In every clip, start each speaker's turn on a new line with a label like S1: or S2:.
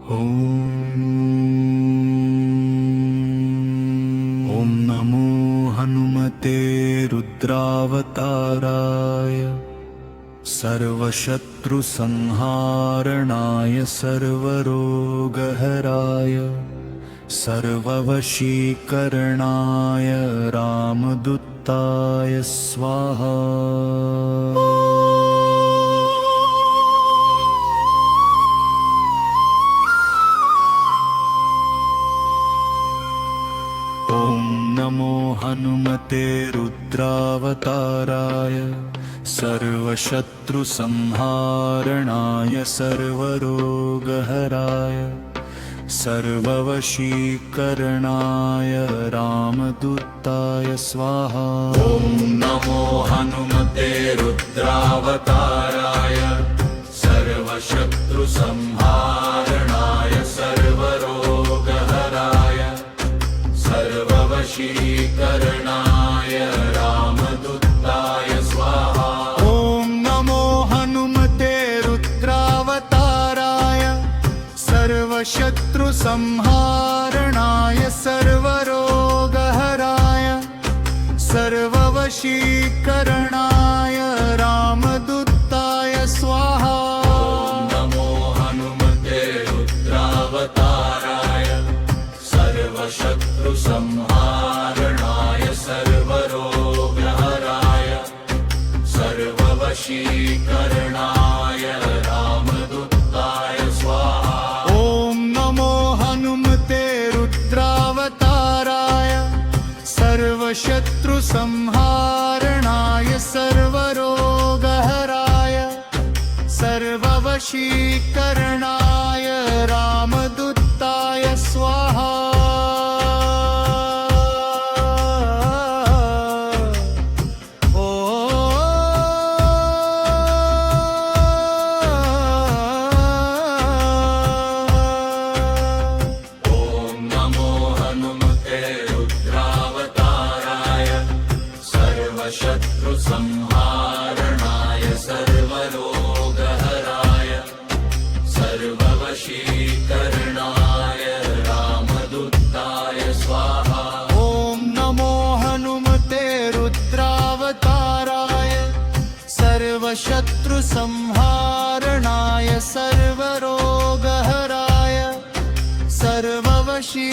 S1: ॐ नमो हनुमते रुद्रावताराय सर्वशत्रुसंहारणाय सर्वरोगहराय सर्ववशीकरणाय रामदूताय स्वाहा। ॐ नमो हनुमते रुद्रावताराय सर्वशत्रुसंहारणाय सर्वरोगहराय सर्ववशीकरणाय रामदूताय स्वाहा। ॐ नमो हनुमते रुद्रावताराय सर्वशत्रुसंहारणाय सर्वरोगहराय सर्ववशीकरणाय रामदूताय स्वाहा। ॐ नमो हनुमते रुद्रावताराय सर्वशत्रुसंहारणाय सर्वरोगहराय सर्ववशीकरणाय रामदूताय स्वाहा। ॐ नमो हनुमते रुद्रावताराय सर्वशत्रुसंहारणाय सर्वरोगहराय सर्ववशीकरणाय रामदूताय स्वाहा। ॐ नमो हनुमते रुद्रावताराय सर्वशत्रुसंहारणाय सर्वरोगहराय सर्ववशीकरणाय रामदूताय स्वाहा। शत्रुसंहारणाय सर्वरोगहराय सर्ववशीकरणाय रामदूताय स्वाहा। ॐ नमो हनुमते रुद्रावताराय सर्वशत्रुसंहारणाय सर्वरोगहराय सर्ववशीकरणाय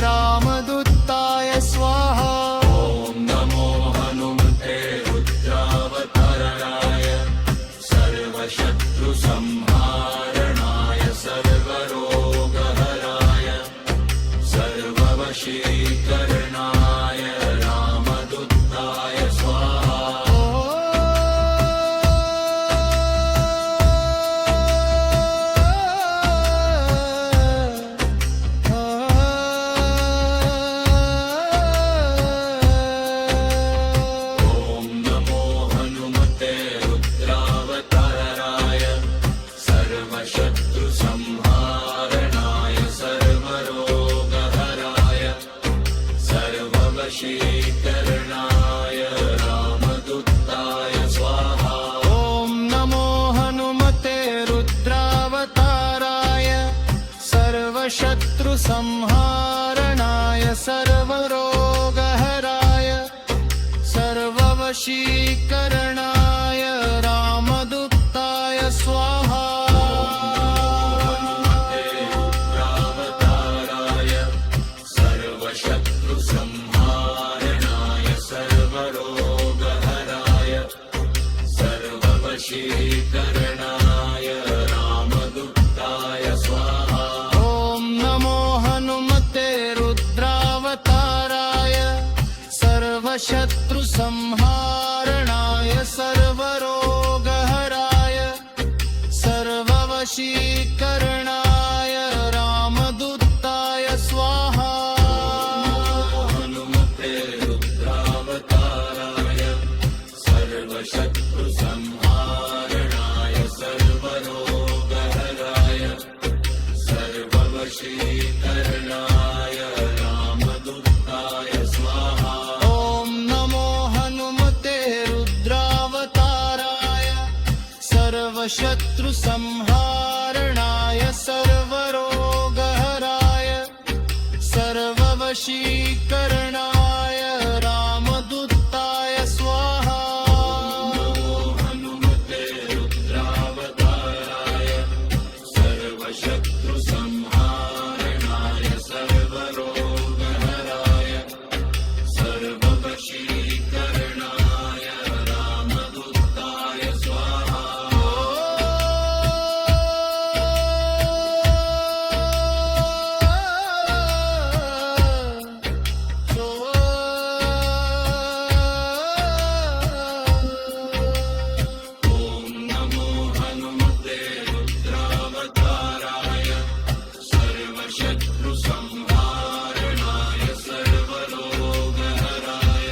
S1: रामदूताय स्वाहा। शत्रुसंहारणाय सर्वरोगहराय सर्ववशीकरणाय रामदूताय स्वाहा। शत्रुसंहारणाय सर्वरोगहराय सर्ववशीकरणाय रामदूताय स्वाहा। ॐ नमो हनुमते रुद्रावताराय सर्वशत्रुसंहारणाय सर्वरोगहराय सर्ववशीकरणाय रामदूताय स्वाहा। शत्रुसंहारणाय सर्वरोगहराय सर्ववशीकरणाय रामदूताय स्वाहा। ॐ नमो हनुमते रुद्रावताराय सर्वशत्रुसंहारणाय सर्वरोगहराय सर्ववशीकरणाय रामदूताय स्वाहा। शत्रुसंहारणाय सर्वरोगहराय सर्ववशीकरणाय रामदूताय स्वाहा। ॐ नमो हनुमते रुद्रावताराय सर्वशत्रुसंहारणाय सर्वरोगहराय सर्ववशीकरणाय रामदूताय स्वाहा हनुमते रुद्रावताराय सर्वशत्रुसंहारणाय सर्वरोगहराय सर्ववशीकरणाय रामदूताय स्वाहा ॐ नमो हनुमते रुद्रावताराय सर्वशत्रुसंहारणाय सर्वरोगहराय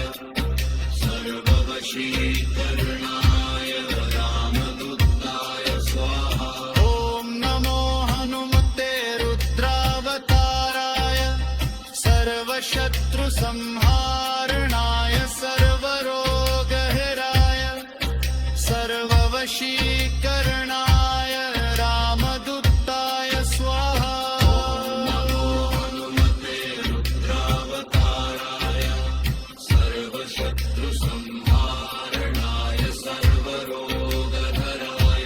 S1: सर्ववशीकरणाय रामदूताय स्वाहा नमो हनुमते रुद्रावताराय सर्वशत्रुसंहारणाय सर्वरोगहराय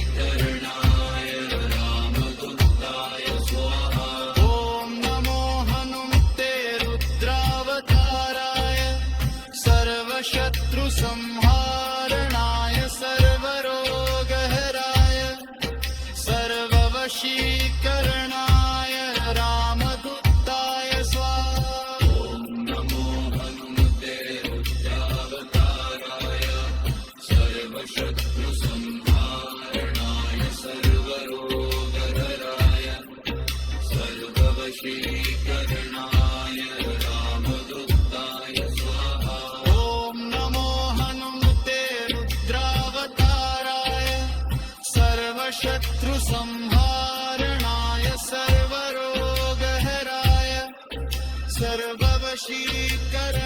S1: सर्ववशीकरणाय रामदूताय स्वाहा ॐ नमो हनुमते रुद्रावताराय सर्वशत्रुसंहारणाय सर्वरोगहराय सर्ववशीकरणाय रामदूताय स्वाहा ॐ नमो हनुमते रुद्रावताराय सर्वशत्रुसंहारणाय सर्वरोगहराय सर्ववशीकरणाय रामदूताय स्वाहा ॐ नमो हनुमते रुद्रावताराय सर्वशत्रुसंहारणाय सर्वरोगहराय सर्ववशीकरणाय